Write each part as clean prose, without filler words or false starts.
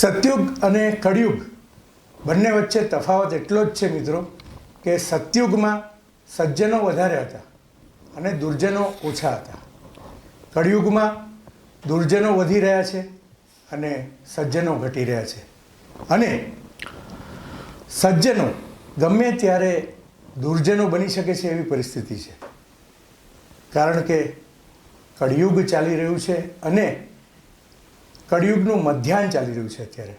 સતયુગ અને કળિયુગ બંને વચ્ચે તફાવત એટલો જ છે મિત્રો કે સતયુગમાં સજ્જનો વધારે હતા અને દુર્જનો ઓછા હતા. કળિયુગમાં દુર્જનો વધી રહ્યા છે અને સજ્જનો ઘટી રહ્યા છે. અને સજ્જનો ગમે ત્યારે દુર્જનો બની શકે છે એવી પરિસ્થિતિ છે, કારણ કે કળિયુગ ચાલી રહ્યું છે અને કળિયુગનું મધ્યાહન ચાલી રહ્યું છે અત્યારે.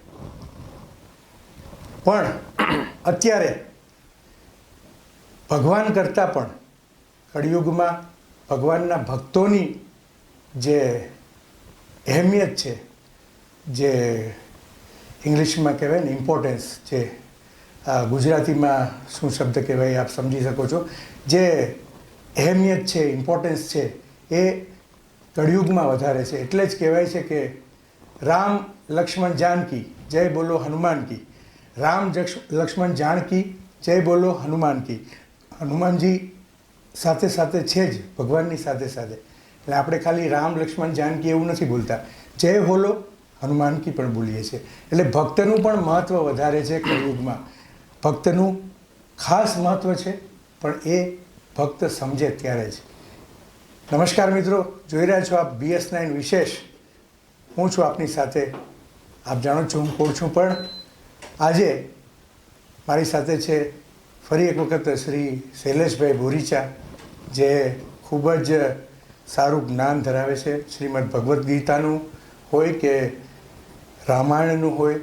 પણ અત્યારે ભગવાન કરતાં પણ કળિયુગમાં ભગવાનના ભક્તોની જે અહેમિયત છે, જે ઇંગ્લિશમાં કહેવાય ને ઇમ્પોર્ટન્સ, જે ગુજરાતીમાં શું શબ્દ કહેવાય આપ સમજી શકો છો, જે અહેમિયત છે, ઇમ્પોર્ટન્સ છે, એ કળિયુગમાં વધારે છે. એટલે જ કહેવાય છે કે રામ લક્ષ્મણ જાનકી જય બોલો હનુમાન કી. રામ લક્ષ્મણ જાનકી જય બોલો હનુમાન કી. હનુમાનજી સાથે સાથે છે જ, ભગવાનની સાથે સાથે. એટલે આપણે ખાલી રામ લક્ષ્મણ જાનકી એવું નથી બોલતા, જય બોલો હનુમાન કી પણ બોલીએ છીએ. એટલે ભક્તનું પણ મહત્ત્વ વધારે છે કળિયુગમાં. ભક્તનું ખાસ મહત્ત્વ છે, પણ એ ભક્ત સમજે ત્યારે જ. નમસ્કાર મિત્રો, જોઈ રહ્યા છો આપ BS9 વિશેષ. હું છું આપની સાથે. આપ જાણો છો હું કોણ છું, પણ આજે મારી સાથે છે ફરી એક વખત શ્રી શૈલેષભાઈ બોરીચા, જે ખૂબ જ સારું જ્ઞાન ધરાવે છે. શ્રીમદ ભગવદ્ ગીતાનું હોય કે રામાયણનું હોય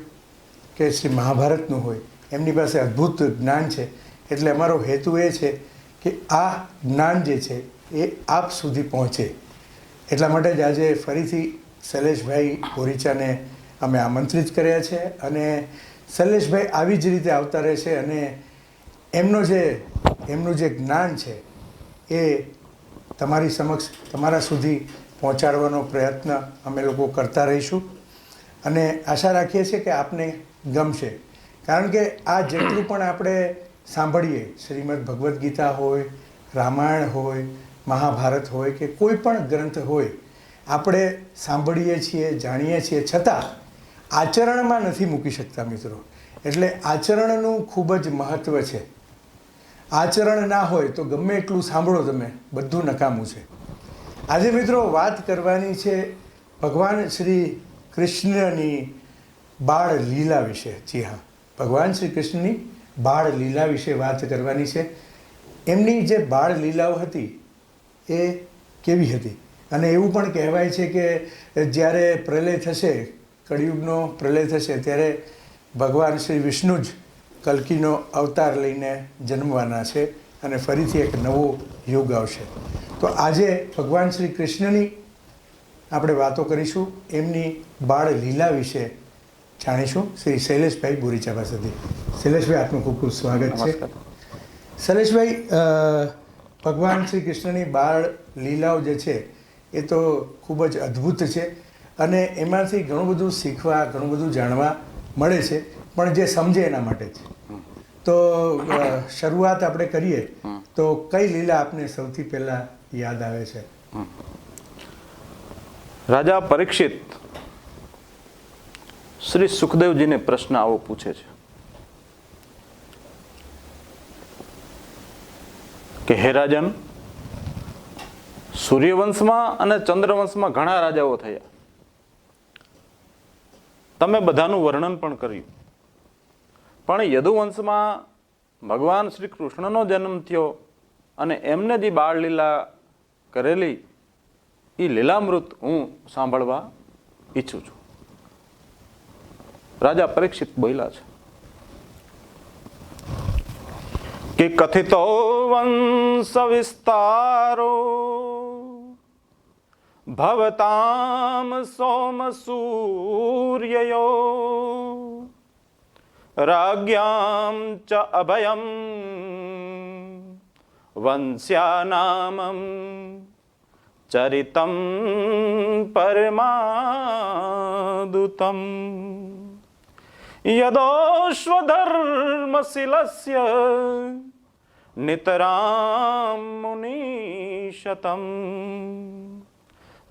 કે શ્રી મહાભારતનું હોય, એમની પાસે અદ્ભુત જ્ઞાન છે. એટલે અમારો હેતુ એ છે કે આ જ્ઞાન જે છે એ આપ સુધી પહોંચે. એટલા માટે જ આજે ફરીથી શૈલેષભાઈ બોરીચાને અમે આમંત્રિત કર્યા છે. અને શૈલેષભાઈ આવી જ રીતે આવતા રહે છે અને એમનું જે જ્ઞાન છે એ તમારી સમક્ષ, તમારા સુધી પહોંચાડવાનો પ્રયત્ન અમે લોકો કરતા રહીશું. અને આશા રાખીએ છીએ કે આપને ગમશે, કારણ કે આ જેટલું પણ આપણે સાંભળીએ, શ્રીમદ ભગવદ્ ગીતા હોય, રામાયણ હોય, મહાભારત હોય કે કોઈ પણ ગ્રંથ હોય, આપણે સાંભળીએ છીએ, જાણીએ છીએ, છતાં આચરણમાં નથી મૂકી શકતા મિત્રો. એટલે આચરણનું ખૂબ જ મહત્ત્વ છે. આચરણ ના હોય તો ગમે એટલું સાંભળો તમે, બધું નકામું છે. આજે મિત્રો વાત કરવાની છે ભગવાન શ્રી કૃષ્ણની બાળ લીલા વિશે. જી હા, ભગવાન શ્રી કૃષ્ણની બાળ લીલા વિશે વાત કરવાની છે. એમની જે બાળ લીલાઓ હતી એ કેવી હતી. અને એવું પણ કહેવાય છે કે જ્યારે પ્રલય થશે, કળિયુગનો પ્રલય થશે, ત્યારે ભગવાન શ્રી વિષ્ણુ જ કલ્કીનો અવતાર લઈને જન્મવાના છે અને ફરીથી એક નવો યુગ આવશે. તો આજે ભગવાન શ્રી કૃષ્ણની આપણે વાતો કરીશું, એમની બાળ લીલા વિશે જાણીશું શ્રી શૈલેષભાઈ બોરીચા પાસેથી. શૈલેષભાઈ, આપનું ખૂબ ખૂબ સ્વાગત છે. શૈલેષભાઈ, ભગવાન શ્રી કૃષ્ણની બાળ લીલાઓ જે છે એ તો ખૂબ જ અદ્ભુત છે અને એમાંથી ઘણું બધું શીખવા, ઘણું બધું જાણવા મળે છે, પણ જે સમજે એના માટે જ. તો શરૂઆત આપણે કરીએ તો કઈ લીલા આપને સૌથી પહેલા યાદ આવે છે? રાજા પરીક્ષિત શ્રી સુખદેવજીને પ્રશ્ન આવો પૂછે છે કે હે રાજન, સૂર્યવંશમાં અને ચંદ્રવંશમાં ઘણા રાજાઓ થયા, તમે બધાનું વર્ણન પણ કર્યું, પણ યદુવંશમાં ભગવાન શ્રી કૃષ્ણનો જન્મ થયો અને એમને જે બાળ લીલા કરેલી એ લીલામૃત હું સાંભળવા ઈચ્છું છું. રાજા પરીક્ષિત બોલ્યા છે કે કથિતો વંશ વિસ્તારો ભવતામ સોમ સૂર્યયો રાજ્યામ ચ અભયમ વંશ્યાનામમ ચરિતમ પરમાદુતમ યદોશ્વધર્મશીલસ્ય નિતરામ મુનિશતમ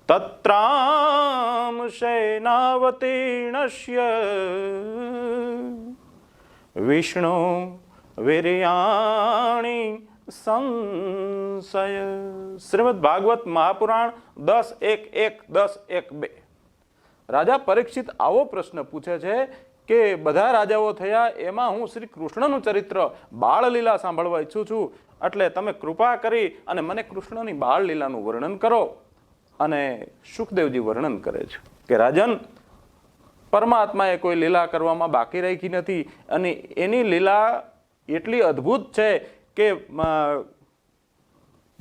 તત્રામ શૈનાવતીર્ણસ્ય વિષ્ણુ વીર્યાણી સંશય. શ્રીમદ ભાગવત મહાપુરાણ 10:1:1, 10:1:2. રાજા પરીક્ષિત આવો પ્રશ્ન પૂછે છે કે બધા રાજાઓ થયા એમાં હું શ્રી કૃષ્ણનું ચરિત્ર બાળલીલા સાંભળવા ઈચ્છું છું, એટલે તમે કૃપા કરી અને મને કૃષ્ણની બાળલીલાનું વર્ણન કરો. અને સુખદેવજી વર્ણન કરે છે કે રાજન, પરમાત્માએ કોઈ લીલા કરવામાં બાકી રાખી નથી અને એની લીલા એટલી અદ્ભુત છે કે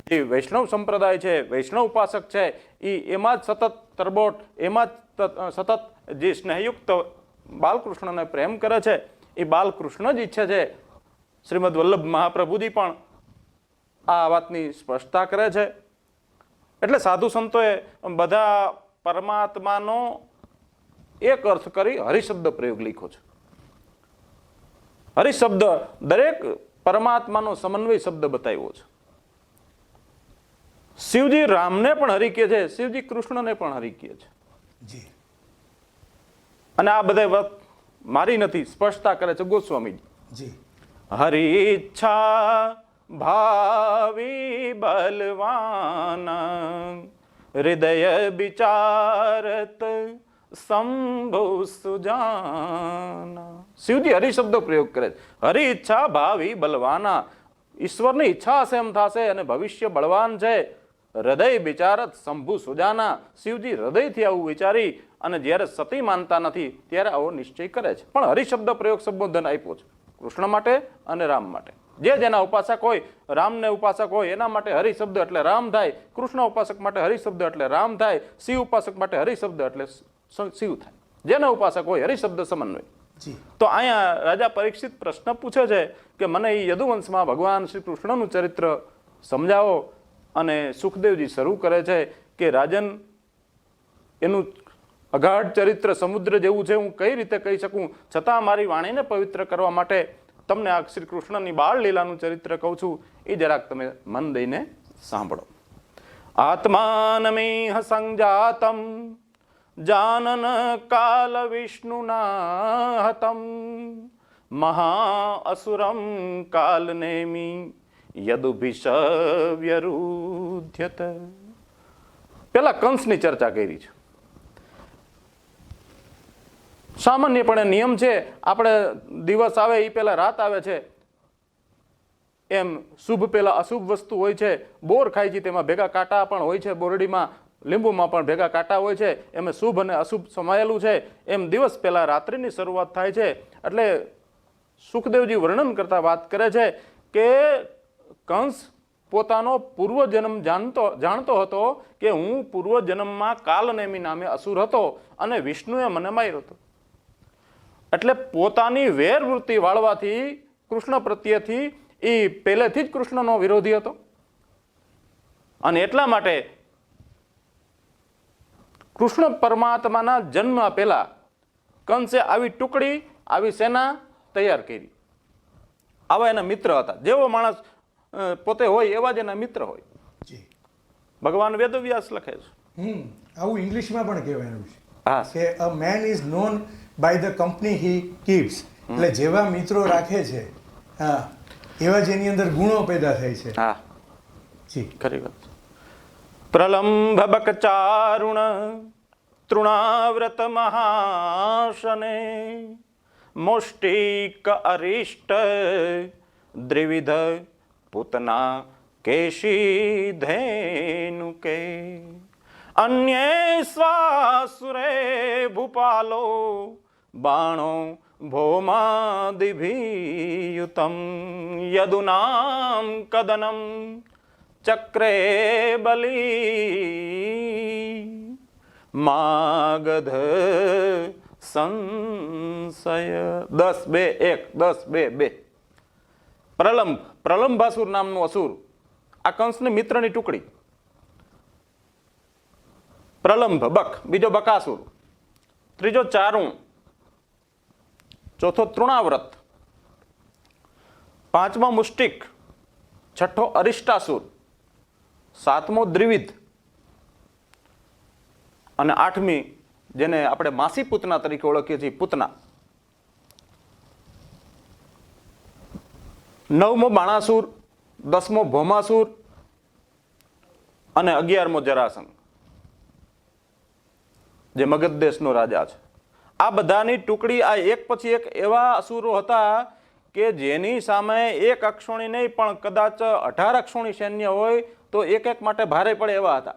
જે વૈષ્ણવ સંપ્રદાય છે, વૈષ્ણવ ઉપાસક છે, એમાં જ સતત તરબોટ, એમાં જ સતત જે સ્નેહયુક્ત બાલકૃષ્ણને પ્રેમ કરે છે, એ બાલકૃષ્ણ જ ઈચ્છે છે. શ્રીમદ વલ્લભ મહાપ્રભુજી પણ આ વાતની સ્પષ્ટતા કરે છે. એટલે સાધુ સંતોએ બધા પરમાત્માનો એક અર્થ કરી હરિશબ્દ પ્રયોગ લખ્યો છે. હરિશબ્દ દરેક પરમાત્માનો સમન્વય શબ્દ બતાવ્યો છે. શિવજી રામને પણ હરિ કહે છે, શિવજી કૃષ્ણને પણ હરિ કહે છે. જી. અને આ બધા વાત મારી નથી, સ્પષ્ટતા કરે છે ગોસ્વામીજી. જી. હરિ ઈચ્છા ભાવી બલવાન હૃદય વિચારત શંભુ સુજાના. શિવજી હરિ શબ્દ પ્રયોગ કરે છે. હરિ ઈચ્છા ભાવી બલવાના, ઈશ્વરની ઈચ્છા હશે એમ થશે અને ભવિષ્ય બળવાન છે. હૃદય વિચારત શંભુ સુજાના, શિવજી હૃદયથી આવું વિચારી અને જ્યારે સતી માનતા નથી ત્યારે આવો નિશ્ચય કરે છે. પણ હરિશબ્દ પ્રયોગ સંબોધન આપ્યો છે કૃષ્ણ માટે અને રામ માટે. જે જેના ઉપાસક હોય, રામને ઉપાસક હોય એના માટે હરિ શબ્દ એટલે રામ થાય, કૃષ્ણ ઉપાસક માટે હરિ શબ્દ એટલે રામ થાય, શિવ ઉપાસક માટે હરિ શબ્દ એટલે શિવ થાય. જેના ઉપાસક હોય હરિ શબ્દ સમન્વય. તો અહીંયા રાજા પરીક્ષિત પ્રશ્ન પૂછે છે કે મને એ યદુવંશમાં ભગવાન શ્રી કૃષ્ણનું ચરિત્ર સમજાવો. અને સુખદેવજી શરૂ કરે છે કે રાજન, એનું અગાઢ ચરિત્ર સમુદ્ર જેવું છે, હું કઈ રીતે કહી શકું, છતાં મારી વાણીને પવિત્ર કરવા માટે તમને આ શ્રી કૃષ્ણની બાળ લીલાનું ચરિત્ર કહું છું. એ જરાક તમે મન દઈને સાંભળો. આત્માનમેહ સંજાતમ જાનન કાલ વિષ્ણુના હતમ મહા અસુરમ કાલનેમી યદુભિષવ્યરુધ્યત. પેલા કંસની ચર્ચા કરી છે. સામાન્યપણે નિયમ છે, આપણે દિવસ આવે એ પહેલા રાત આવે છે, એમ શુભ પહેલા અશુભ વસ્તુ હોય છે. બોર ખાય છે તેમાં ભેગા કાંટા પણ હોય છે, બોરડીમાં લીંબુમાં પણ ભેગા કાંટા હોય છે, એમાં શુભ અને અશુભ સમાયેલું છે. એમ દિવસ પહેલા રાત્રિની શરૂઆત થાય છે. એટલે સુખદેવજી વર્ણન કરતા વાત કરે છે કે કંસ પોતાનો પૂર્વજન્મ જાણતો હતો કે હું પૂર્વજન્મમાં કાલનેમી નામે અસુર હતો અને વિષ્ણુએ મને માર્યો હતો. એટલે પોતાની વેરવૃત્તિ વાળવાથી કૃષ્ણ પ્રત્યેથી એ પહેલેથી જ કૃષ્ણનો વિરોધી હતો. અને એટલા માટે કૃષ્ણ પરમાત્માના જન્મ પહેલા કંસે આવી ટુકડી, આવી સેના તૈયાર કરી. આવા એના મિત્ર હતા. જેવો માણસ પોતે હોય એવા જ એના મિત્ર હોય. ભગવાન વેદવ્યાસ લખે છે. આવું ઇંગ્લિશમાં પણ કહેવાય છે. હા, કે a man is known by the company he keeps. એટલે જેવા મિત્રો રાખે છે, હા, એવા જ એની અંદર ગુણો પેદા થાય છે. હા જી, ખરી વાત. પ્રલંબ બકચારુણ તૃણાવ્રત મહાશને મુષ્ટિક અરિષ્ટ દ્વિવિધ પૂતના કેશી ધેનુકે અન્યે સ્વાસુરે ભૂપાલો બાણો ભૌમાદિભિયુતમ યદુનામ કદનમ ચક્રે બલી માગધ સંશય. 10:2:1 પ્રલંબ, પ્રલંબાસુર નામનું અસુર, આ કંસની મિત્રની ટુકડી. પ્રલંબ બક, બીજો બકાસુર, ત્રીજો ચારુણ, ચોથો તૃણાવ્રત, પાંચમો મુષ્ટિક, છઠ્ઠો અરિષ્ટાસુર, સાતમો દ્વિવિધ, અને 8મી જેને આપણે માસી પૂતના તરીકે ઓળખીએ છીએ, પૂતના. 9મો બાણાસુર, 10મો ભૌમાસુર અને 11મો જરાસંઘ, જે મગધ દેશનો રાજા છે. આ બધાની ટુકડી, આ એક પછી એક એવા અસુરો હતા કે જેની સામે એક અક્ષોણી નહીં પણ કદાચ 18 અક્ષોણી સૈન્ય હોય તો એક માટે ભારે પડે એવા હતા.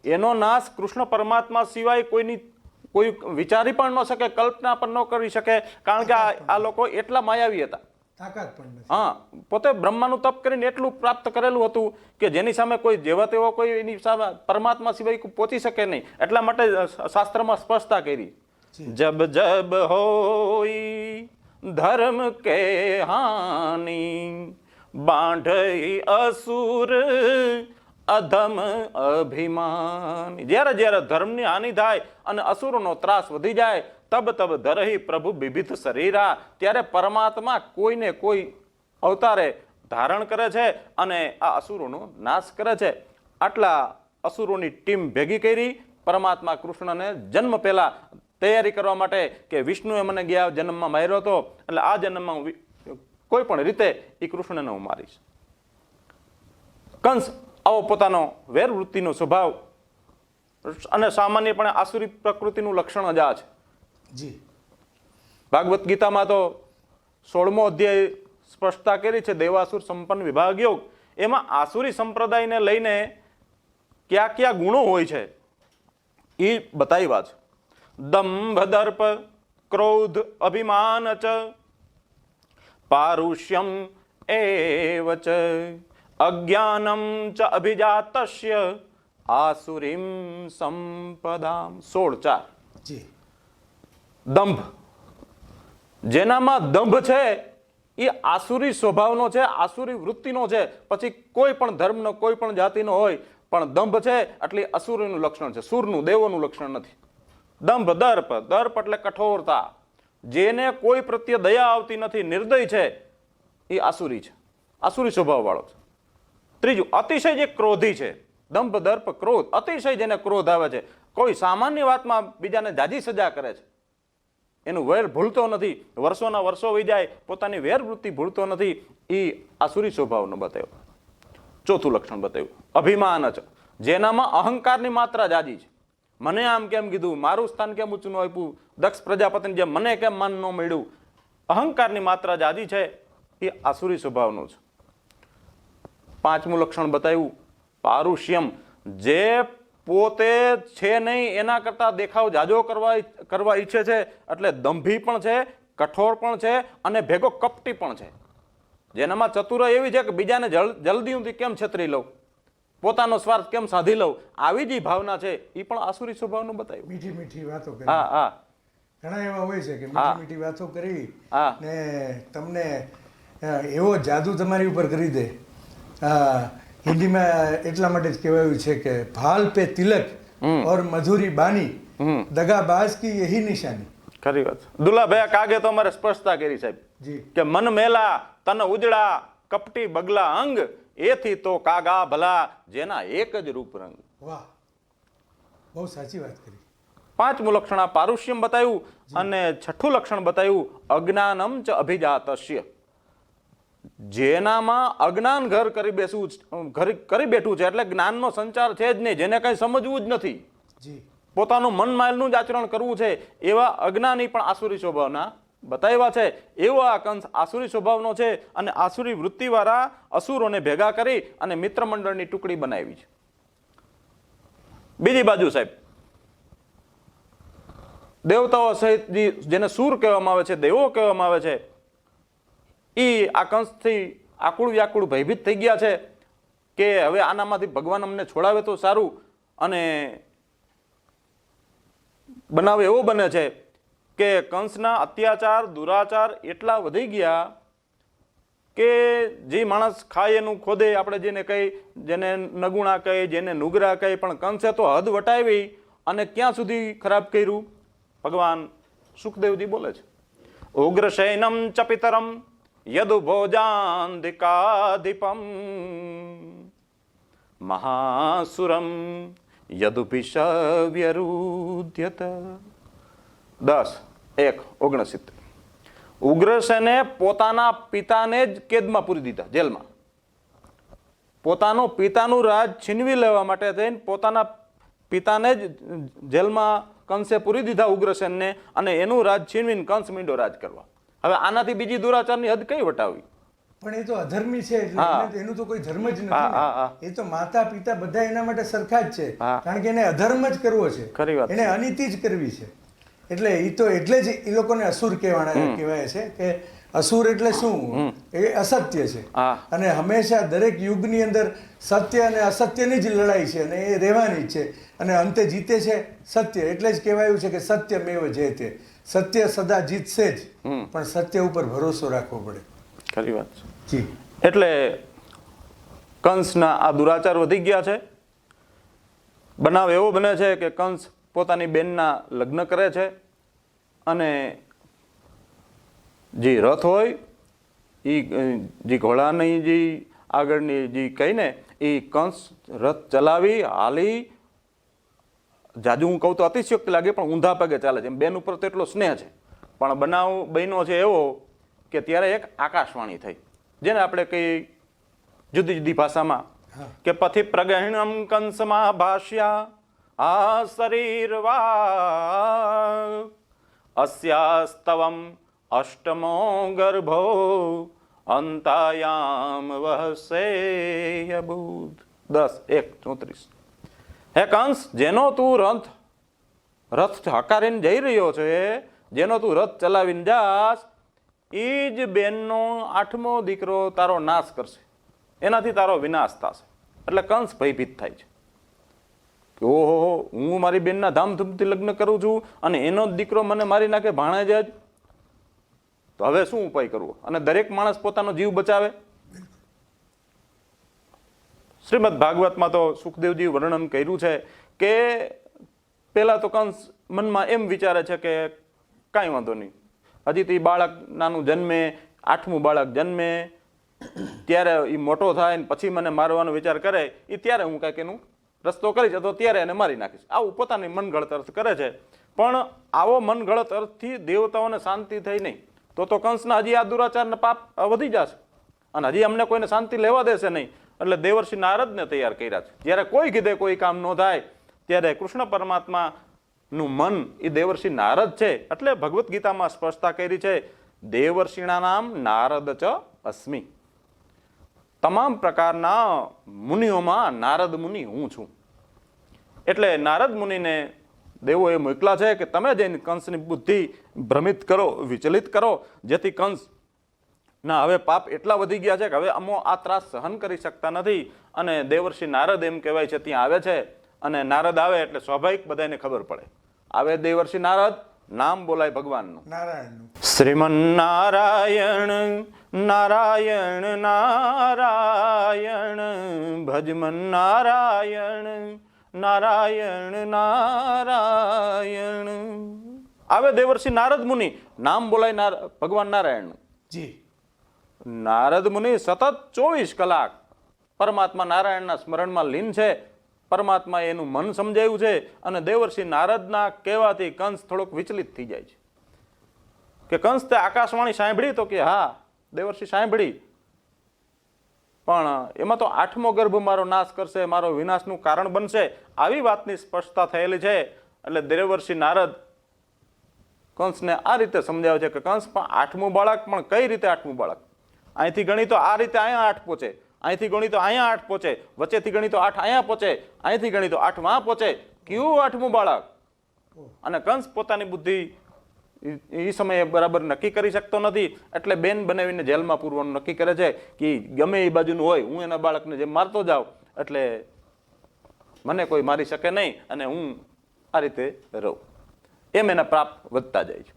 એનો નાશ કૃષ્ણ પરમાત્મા સિવાય કોઈ વિચારી પણ ન શકે, કલ્પના પણ ન કરી શકે, કારણ કે આ લોકો એટલા માયાવી હતા. તાકાત પણ નથી. હા, પોતે બ્રહ્માનું તપ કરીને એટલું પ્રાપ્ત કરેલું હતું કે જેની સામે કોઈ જેવા તેવો કોઈ એની સામે પરમાત્મા સિવાય પહોંચી શકે નહીં. એટલા માટે શાસ્ત્રમાં સ્પષ્ટતા કરી, જબ જબ હોય ધર્મ કે હાનિ બાંઢઈ અસુર અધમ અભિમાન. જ્યારે જ્યારે ધર્મની હાનિ થાય અને અસુરોનો ત્રાસ વધી જાય, તબ તબ ધરહી પ્રભુ બિભિત શરીરા, ત્યારે પરમાત્મા કોઈને કોઈ અવતારે ધારણ કરે છે અને આ અસુરોનો નાશ કરે છે. આટલા અસુરોની ટીમ ભેગી કરી પરમાત્મા કૃષ્ણને જન્મ પહેલા તૈયારી કરવા માટે કે વિષ્ણુએ મને ગયા જન્મમાં માર્યો હતો, એટલે આ જન્મમાં કોઈ પણ રીતે એ કૃષ્ણને હું મારીશ. કંસ આવો પોતાનો વેરવૃત્તિનો સ્વભાવ અને સામાન્યપણે આસુરી પ્રકૃતિનું લક્ષણ જ આ છે. જી. ભાગવત ગીતામાં તો 16મો અધ્યાય સ્પષ્ટતા કરી છે, દેવાસુર સંપન્ન વિભાગ યોગ. એમાં આસુરી સંપ્રદાયને લઈને કયા કયા ગુણો હોય છે એ બતાવ્યા છે. દંભ દર્પ ક્રોધ અભિમાન ચ પારુષ્યમ એવ ચ અજ્ઞાનમ ચ અભિજાતસ્ય આસુરીમ સંપદામ. 16:4. જી. દંભ, જેનામાં દંભ છે એ આસુરી સ્વભાવનો છે, આસુરી વૃત્તિનો છે. પછી કોઈ પણ ધર્મનો, કોઈ પણ જાતિનો હોય, પણ દંભ છે એટલે અસુરીનું લક્ષણ છે, સુરનું, દેવોનું લક્ષણ નથી. દંભ દર્પ, દર્પ એટલે કઠોરતા, જેને કોઈ પ્રત્યે દયા આવતી નથી, નિર્દય છે, એ આસુરી છે, આસુરી સ્વભાવ વાળો છે. ત્રીજું, અતિશય જે ક્રોધી છે, દંભ દર્પ ક્રોધ, અતિશય જેને ક્રોધ આવે છે, કોઈ સામાન્ય વાતમાં બીજાને જાજી સજા કરે છે, એનું વેર ભૂલતો નથી, વર્ષોના વર્ષો વહી જાય, પોતાની વેરવૃત્તિ ભૂલતો નથી, એ આસુરી સ્વભાવનો બતાવ્યો. ચોથું લક્ષણ બતાવ્યું, અભિમાન છે, જેનામાં અહંકારની માત્રા જાજી છે. મને આમ કેમ કીધું, મારું સ્થાન કેમ ઊંચું ન આપ્યું, દક્ષ પ્રજાપતિને જેમ મને કેમ માન ન મળ્યું, અહંકારની માત્રા જાજી છે, એ આસુરી સ્વભાવનું છે. પાંચમું લક્ષણ બતાવ્યું, પારુષ્યમ, જે પોતે છે નહીં એના કરતા દેખાવ જાજો કરવા ઈચ્છે છે, એટલે દંભી પણ છે, કઠોર પણ છે અને ભેગો કપટી પણ છે. જેનામાં ચતુરાઈ એવી છે કે બીજાને જલ્દી હું કેમ છેતરી લઉં, પોતાનો સ્વાર્થ કેમ સાધી લઉં, આવી જ ભાવના છે, એ પણ આસુરી સ્વભાવનું બતાવ્યું. મીઠી મીઠી વાતો કરી. હા હા, ઘણા એવા હોય છે કે મીઠી મીઠી વાતો કરી હા, ને તમને એવો જાદુ તમારી ઉપર કરી દે. હિન્દીમાં એટલા માટે જ કહેવાયું છે કે ભાલ પે તિલક ઓર મધુરી બાની, દગાબાજ કી યહી નિશાની. ખરી વાત. દુલાભાઈ કાગે તો અમારે સ્પષ્ટતા કરી સાહેબ, જી, કે મન મેલા તન ઉજળા કપટી બગલા અંગ, એથી તો કાગા ભલા જેના એક જ રૂપ રંગ. વાહ, બહુ સાચી વાત કરી. પાંચમું લક્ષણ આ પારુષ્યમ બતાવ્યું અને છઠ્ઠું લક્ષણ બતાવ્યું અજ્ઞાનમ ચ અભિજાતસ્ય, જેનામાં અજ્ઞાન ઘર કરી બેઠું છે, એટલે જ્ઞાનનો સંચાર છે જ નહીં, જેને કઈ સમજવું જ નથી, જી, પોતાનું મન માલનું જ આચરણ કરવું છે, એવા અજ્ઞાની પણ આસુરી સ્વભાવના બતાવ્યા છે. એવો આ કંસ આસુરી સ્વભાવનો છે અને આસુરી વૃત્તિવાળા અસુરોને ભેગા કરી અને મિત્ર મંડળની ટુકડી બનાવી છે. બીજી બાજુ સાહેબ, દેવતાઓ સહિત જેને સૂર કહેવામાં આવે છે, દેવો કહેવામાં આવે છે, એ આ કંસથી આકુળ વ્યાકુળ ભયભીત થઈ ગયા છે કે હવે આનામાંથી ભગવાન અમને છોડાવે તો સારું. અને બનાવ એવો બને છે કે કંસના અત્યાચાર દુરાચાર એટલા વધી ગયા કે જે માણસ ખાય એનું ખોદે, આપણે જેને કહી, જેને નગુણા કહી, જેને નુગરા કહી, પણ કંસે તો હદ વટાવી અને ક્યાં સુધી ખરાબ કર્યું. ભગવાન સુખદેવજી બોલે છે, ઉગ્રશૈનમ ચપિતરમ યદુ ભોજાંધિકાધિપમ મહાસુરમ યદુભિષવ્યરુધ્યત. 10:1:69. ઉગ્રસેને પોતાના પિતાને જ કેદમાં પૂરી દીધા, જેલમાં. પિતાનું રાજ છીનવી લેવા માટે થઈને પોતાના પિતાને જ જેલમાં કંસે પૂરી દીધા ઉગ્રસેનને, અને એનું રાજ છીનવીને કંસ મીંડો રાજ કરવા. હવે આનાથી બીજી દુરાચારની હદ કઈ વટાવી? પણ એ તો અધર્મી છે, એટલે એનું તો કોઈ ધર્મ જ નથી ને. એ તો માતા પિતા બધા એના માટે સરખા જ છે, કારણ કે એને અધર્મ જ કરવો છે, એને અનીતિ જ કરવી છે. એટલે એ તો એટલે જ એ લોકોને અસુર કહેવાય છે કે અસુર એટલે શું? એ અસત્ય છે. અને હંમેશા દરેક યુગની અંદર સત્ય અને અસત્યની જ લડાઈ છે, અને એ રહેવાની જ છે, અને અંતે જીતે છે સત્ય. એટલે જ કહેવાયું છે કે સત્યમેવ જયતે. સત્ય સદા જીતશે જ, પણ સત્ય ઉપર ભરોસો રાખવો પડે. ખરી વાત છે. જી. એટલે કંસના આ દુરાચાર વધી ગયા છે. બનાવ એવો બને છે કે કંસ પોતાની બેનના લગ્ન કરે છે, અને જે રથ હોય એ જે ઘોડાની જે આગળની જે કહીને એ કંસ રથ ચલાવી હાલી, જાજુ હું કહું તો અતિશયોક્તિ લાગે, પણ ઊંધા પગે ચાલે છે. બેન ઉપર તો એટલો સ્નેહ છે. પણ બનાવ બન્યો છે એવો કે ત્યારે એક આકાશવાણી થઈ, જેને આપણે કઈ જુદી જુદી ભાષામાં કે પથિ પ્રગહિણમ કંસમાં ભાષ્યા આ શરીરવા અસ્યાસ્તવમ અષ્ટમો ગર્ભો અંતાયામ વહસે બુધ. 10:1:34. હે કંસ, જેનો તું રથ હકારીને જઈ રહ્યો છે, જેનો તું રથ ચલાવીને જાસ, એ જ બેનનો 8મો દીકરો તારો નાશ કરશે, એનાથી તારો વિનાશ થશે. એટલે કંસ ભયભીત થાય છે કે ઓહો, હું મારી બેનના ધામધૂમથી લગ્ન કરું છું અને એનો જ દીકરો મને મારી નાખે, ભાણેજ જ, તો હવે શું ઉપાય કરવો? અને દરેક માણસ પોતાનો જીવ બચાવે. શ્રીમદ ભાગવતમાં તો સુખદેવજી વર્ણન કર્યું છે કે પેલા તો કંસ મનમાં એમ વિચારે છે કે કાંઈ વાંધો નહીં, હજી તો એ બાળક નાનું જન્મે, 8મું બાળક જન્મે, ત્યારે એ મોટો થાય ને પછી મને મારવાનો વિચાર કરે, એ ત્યારે હું કાંઈક એનું રસ્તો કરીશ, તો ત્યારે એને મારી નાખીશ. આવું પોતાની મનગળત અર્થ કરે છે. પણ આવો મનગળત અર્થથી દેવતાઓને શાંતિ થઈ નહીં, તો કંસના હજી આ દુરાચારના પાપ વધી જશે, અને હજી અમને કોઈને શાંતિ લેવા દેશે નહીં. એટલે દેવર્ષિ નારદને તૈયાર કર્યા છે. જ્યારે કોઈ કીધે કોઈ કામ ન થાય, ત્યારે કૃષ્ણ પરમાત્માનું મન એ દેવર્ષિ નારદ છે. એટલે ભગવદ્ ગીતામાં સ્પષ્ટતા કરી છે, દેવર્ષિણા નામ નારદ ચ અસ્મિ. તમામ પ્રકારના મુનિઓમાં નારદ મુનિ હું છું. એટલે નારદ મુનિને દેવોએ મોકલા છે કે તમે જઈને કંસની બુદ્ધિ ભ્રમિત કરો, વિચલિત કરો, જેથી કંસ ના હવે પાપ એટલા વધી ગયા છે કે હવે અમો આ ત્રાસ સહન કરી શકતા નથી. અને દેવર્ષિ નારદ એમ કહેવાય છે ત્યાં આવે છે, અને નારદ આવે એટલે સ્વાભાવિક બધાને ખબર પડે. આવે દેવર્ષિ નારદ, નામ બોલાય ભગવાનનું, નારાયણનું. શ્રીમન્નારાયણ નારાયણ નારાયણ ભજમન નારાયણ નારાયણ નારાયણ. આવે દેવર્ષિ નારદ મુનિ, નામ બોલાય ભગવાન નારાયણનું. જી. નારદ મુનિ સતત 24 કલાક પરમાત્મા નારાયણના સ્મરણમાં લીન છે. પરમાત્મા એનું મન સમજાયું છે, અને દેવર્ષિ નારદના કહેવાથી કંસ થોડોક વિચલિત થઈ જાય છે કે કંસ તે આકાશવાણી સાંભળી? તો કે હા દેવર્ષિ સાંભળી, પણ એમાં તો 8મો ગર્ભ મારો નાશ કરશે, મારો વિનાશનું કારણ બનશે, આવી વાતની સ્પષ્ટતા થયેલી છે. એટલે દેવર્ષિ નારદ કંસને આ રીતે સમજાવે છે કે કંસ પણ 8મું બાળક, પણ કઈ રીતે 8મું બાળક? અહીંથી ગણી તો આ રીતે અહીંયા 8 પહોંચે, અહીંથી ગણી તો અહીંયા 8 પહોંચે, વચ્ચેથી ગણી તો 8 અહીંયા પહોંચે, અહીંથી ગણી તો 8 માં પહોંચે. કયું 8મું બાળક? અને કંસ પોતાની બુદ્ધિ એ સમયે બરાબર નક્કી કરી શકતો નથી. એટલે બેન બનાવીને જેલમાં પૂરવાનું નક્કી કરે છે કે ગમે એ બાજુનું હોય, હું એના બાળકને જેમ મારતો જાઉં એટલે મને કોઈ મારી શકે નહીં, અને હું આ રીતે રહું. એમ એના પાપ વધતા જાય છે.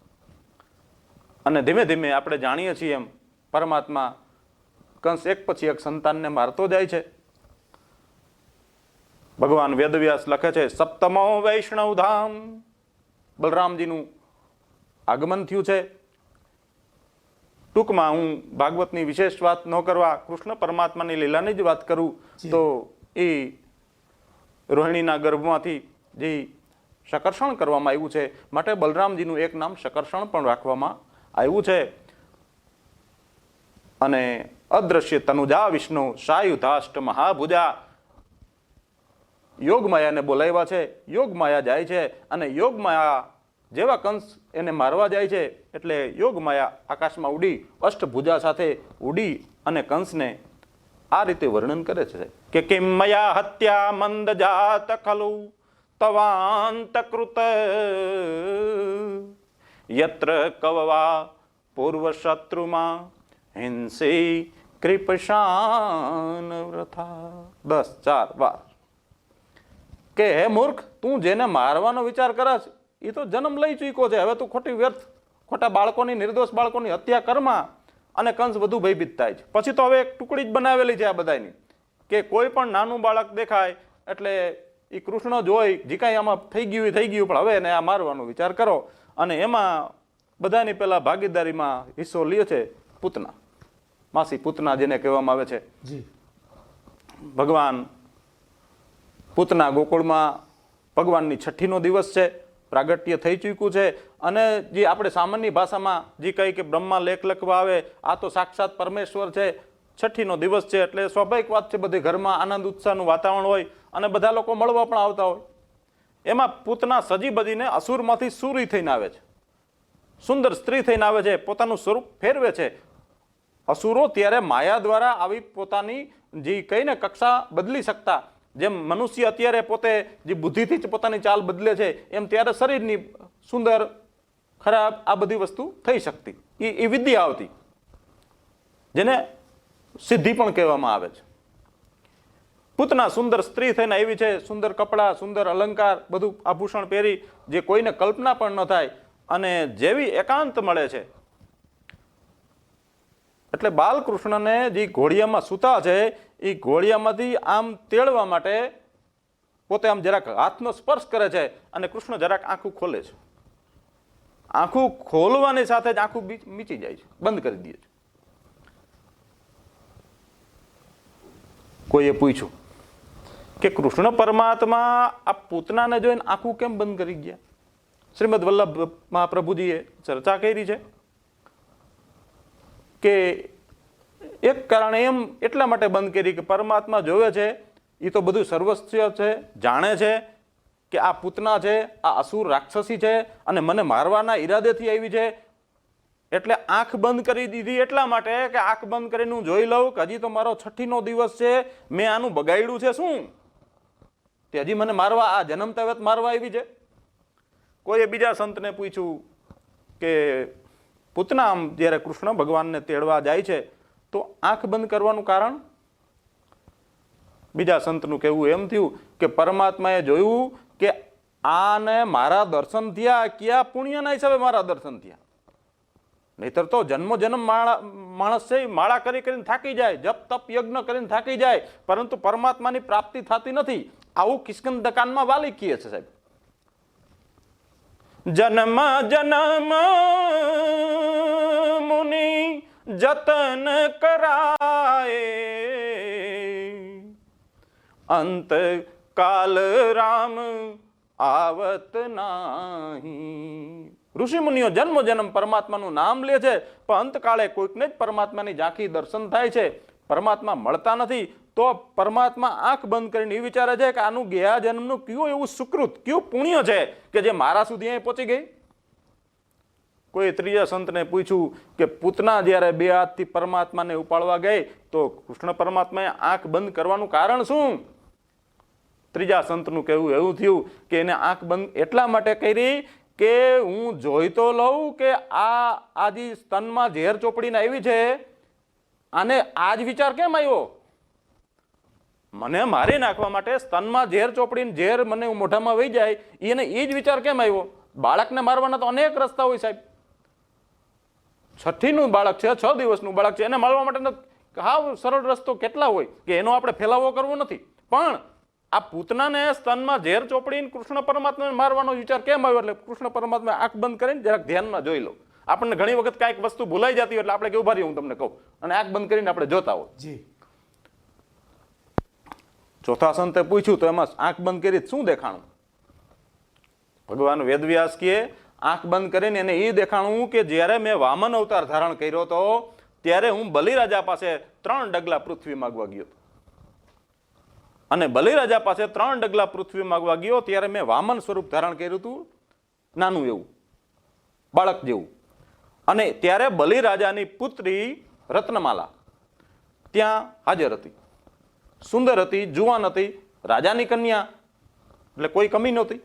અને ધીમે ધીમે આપણે જાણીએ છીએ એમ પરમાત્મા કંસ એક પછી એક સંતાનને મારતો જાય છે. ભગવાન વેદવ્યાસ લખે છે, સપ્તમો વૈષ્ણવ ધામ, બલરામજીનું આગમન થયું છે. ટૂંકમાં હું ભાગવતની વિશેષ વાત ન કરવા, કૃષ્ણ પરમાત્માની લીલાની જ વાત કરું તો એ રોહિણીના ગર્ભમાંથી જે શકર્ષણ કરવામાં આવ્યું છે, માટે બલરામજીનું એક નામ શકર્ષણ પણ રાખવામાં આવ્યું છે. અને અદ્રશ્ય તનુજા વિષ્ણુ સાયુધાષ્ટ મહાભુજા, યોગમાયાને બોલાવ્યા છે. યોગમાયા જાય છે અને યોગમાયા જેવા કંસ એને મારવા જાય છે એટલે યોગમાયા આકાશમાં ઉડી અષ્ટભુજા સાથે ઉડી અને કંસને આ રીતે વર્ણન કરે છે કે કિમ મયા હત્યા મંદ જાત ખલુ તવાંતકૃત યત્ર કવવા પૂર્વ શત્રુમાં હિંસી કૃપશાન વ્રથા. 10-4 વાર કે હે મૂર્ખ, તું જેને મારવાનો વિચાર કરે છે એ તો જન્મ લઈ ચૂક્યો છે. હવે તું ખોટી વ્યર્થ ખોટા બાળકોની, નિર્દોષ બાળકોની હત્યા કરમાં અને કંસ વધુ ભયભીત થાય છે. પછી તો હવે એક ટુકડી જ બનાવેલી છે આ બધાની કે કોઈ પણ નાનું બાળક દેખાય એટલે એ કૃષ્ણ જોઈ જે કાંઈ આમાં થઈ ગયું પણ હવે એને આ મારવાનો વિચાર કરો. અને એમાં બધાની પહેલા ભાગીદારીમાં હિસ્સો લે છે પૂતના, માસી પૂતના જેને કહેવામાં આવે છે. ભગવાન પૂતના ગોકુળમાં ભગવાનની છઠ્ઠીનો દિવસ છે, પ્રાગટ્ય થઈ ચૂક્યું છે. અને જે આપણે સામાન્ય ભાષામાં જે કહી કે બ્રહ્મા લેખ લખવા આવે, આ તો સાક્ષાત પરમેશ્વર છે. છઠ્ઠીનો દિવસ છે એટલે સ્વાભાવિક વાત છે, બધે ઘરમાં આનંદ ઉત્સાહનું વાતાવરણ હોય અને બધા લોકો મળવા પણ આવતા હોય. એમાં પૂતના સજી બજીને અસુરમાંથી સુરી થઈને આવે છે, સુંદર સ્ત્રી થઈને આવે છે, પોતાનું સ્વરૂપ ફેરવે છે. અસુરો ત્યારે માયા દ્વારા આવી પોતાની જે કહીને કક્ષા બદલી શકતા, જેમ મનુષ્ય અત્યારે પોતે જે બુદ્ધિથી જ પોતાની ચાલ બદલે છે, એમ ત્યારે શરીરની સુંદર ખરાબ આ બધી વસ્તુ થઈ શકતી. એ વિદ્યા આવતી, જેને સિદ્ધિ પણ કહેવામાં આવે છે. પૂતના સુંદર સ્ત્રી થઈને આવી છે, સુંદર કપડાં, સુંદર અલંકાર, બધું આભૂષણ પહેરી, જે કોઈને કલ્પના પણ ન થાય. અને જેવી એકાંત મળે છે એટલે બાલકૃષ્ણને જે ઘોડિયામાં સૂતા છે એ ઘોડિયામાંથી આમ તેડવા માટે પોતે આમ જરાક હાથનો સ્પર્શ કરે છે અને કૃષ્ણ જરાક આંખું ખોલે છે. આંખું ખોલવાની સાથે જ આંખું મીચી જાય છે, બંધ કરી દે છે. કોઈએ પૂછ્યું કે કૃષ્ણ પરમાત્મા આ પૂતનાને જોઈને આંખું કેમ બંધ કરી ગયા? શ્રીમદ વલ્લભ મહાપ્રભુજીએ ચર્ચા કરી છે કે એક કારણ એમ એટલા માટે બંધ કરી કે પરમાત્મા જોવે છે, એ તો બધું સર્વસ્વ છે, જાણે છે કે આ પૂતના છે, આ અસુર રાક્ષસી છે અને મને મારવાના ઈરાદેથી આવી છે. એટલે આંખ બંધ કરી દીધી એટલા માટે કે આંખ બંધ કરીને હું જોઈ લઉં કે હજી તો મારો છઠ્ઠીનો દિવસ છે, મેં આનું બગાડ્યું છે શું? તે હજી મને મારવા, આ જન્મ તવેત મારવા આવી છે. કોઈએ બીજા સંતને પૂછ્યું કે પૂતના આમ જ્યારે કૃષ્ણ ભગવાનને તેડવા જાય છે તો આંખ બંધ કરવાનું કારણ? બીજા સંતનું કહેવું એમ થયું કે પરમાત્માએ જોયું કે આને મારા દર્શન થયા, કયા પુણ્યના હિસાબે મારા દર્શન થયા. નહીતર તો જન્મો જન્મ માણસ છે માળા કરીને થાકી જાય, જપ તપ યજ્ઞ કરીને થાકી જાય, પરંતુ પરમાત્માની પ્રાપ્તિ થતી નથી. આવું કિષ્કિંધકાંડમાં વાલી કહે છે સાહેબ. જન્મ જન્મ મુનિ જતન કરાય, અંત કાલ રામ આવત નાહી. ઋષિ મુનિઓ જન્મ જન્મ પરમાત્માનું નામ લે છે, પણ અંતકાળે કોઈકને જ પરમાત્માની ઝાંખી દર્શન થાય છે, પરમાત્મા મળતા નથી. તો પરમાત્મા આંખ બંધ કરીને એ વિચારે છે કે આનું ગયા જન્મનું કયું એવું સુકૃત, કયું પુણ્ય છે કે જે મારા સુધી અહીં પહોંચી ગઈ. કોઈ ત્રીજા સંતને પૂછ્યું કે પૂતના જ્યારે 2 હાથથી પરમાત્માને ઉપાડવા ગઈ તો કૃષ્ણ પરમાત્માએ આંખ બંધ કરવાનું કારણ શું? ત્રીજા સંતનું કહેવું એવું થયું કે એને આંખ બંધ એટલા માટે કરી કે હું જોઈ તો લઉં કે આ જે સ્તનમાં ઝેર ચોપડીને આવી છે, આને આ જ વિચાર કેમ આવ્યો? મને મારી નાખવા માટે સ્તનમાં ઝેર ચોપડીને ઝેર મને મોઢામાં વહી જાય, એને એ જ વિચાર કેમ આવ્યો? બાળકને મારવાના તો અનેક રસ્તા હોય સાહેબ. છઠ્ઠીનું બાળક છે, 6 દિવસનું બાળક છે, એને મારવા માટેનો હાવ સરળ રસ્તો કેટલા હોય કે એનો આપણે ફેલાવો કરવો નથી. પણ આ પૂતનાને સ્તનમાં ઝેર ચોપડીને કૃષ્ણ પરમાત્માને મારવાનો વિચાર કેમ આવ્યો? એટલે કૃષ્ણ પરમાત્મા આંખ બંધ કરીને જરાક ધ્યાનમાં જોઈ લો. આપણને ઘણી વખત કાંઈક વસ્તુ ભૂલાઈ જતી હોય એટલે આપણે કેવું ભારી, હું તમને કહું, અને આંખ બંધ કરીને આપણે જોતા હોય. ચોથા સંતે પૂછ્યું તો એમાં આંખ બંધ કરી શું દેખાણું? ભગવાન વેદવ્યાસ કહે આંખ બંધ કરીને એને એ દેખાણું કે જ્યારે મેં વામન અવતાર ધારણ કર્યો હતો ત્યારે હું બલિરાજા પાસે 3 ડગલા પૃથ્વી માગવા ગયો હતો. અને બલિરાજા પાસે 3 ડગલા પૃથ્વી માગવા ગયો ત્યારે મેં વામન સ્વરૂપ ધારણ કર્યું હતું, નાનું એવું બાળક જેવું. અને ત્યારે બલિરાજાની પુત્રી રત્નમાલા ત્યાં હાજર હતી. સુંદર હતી, જુવાન હતી, રાજાની કન્યા, એટલે કોઈ કમી નહોતી.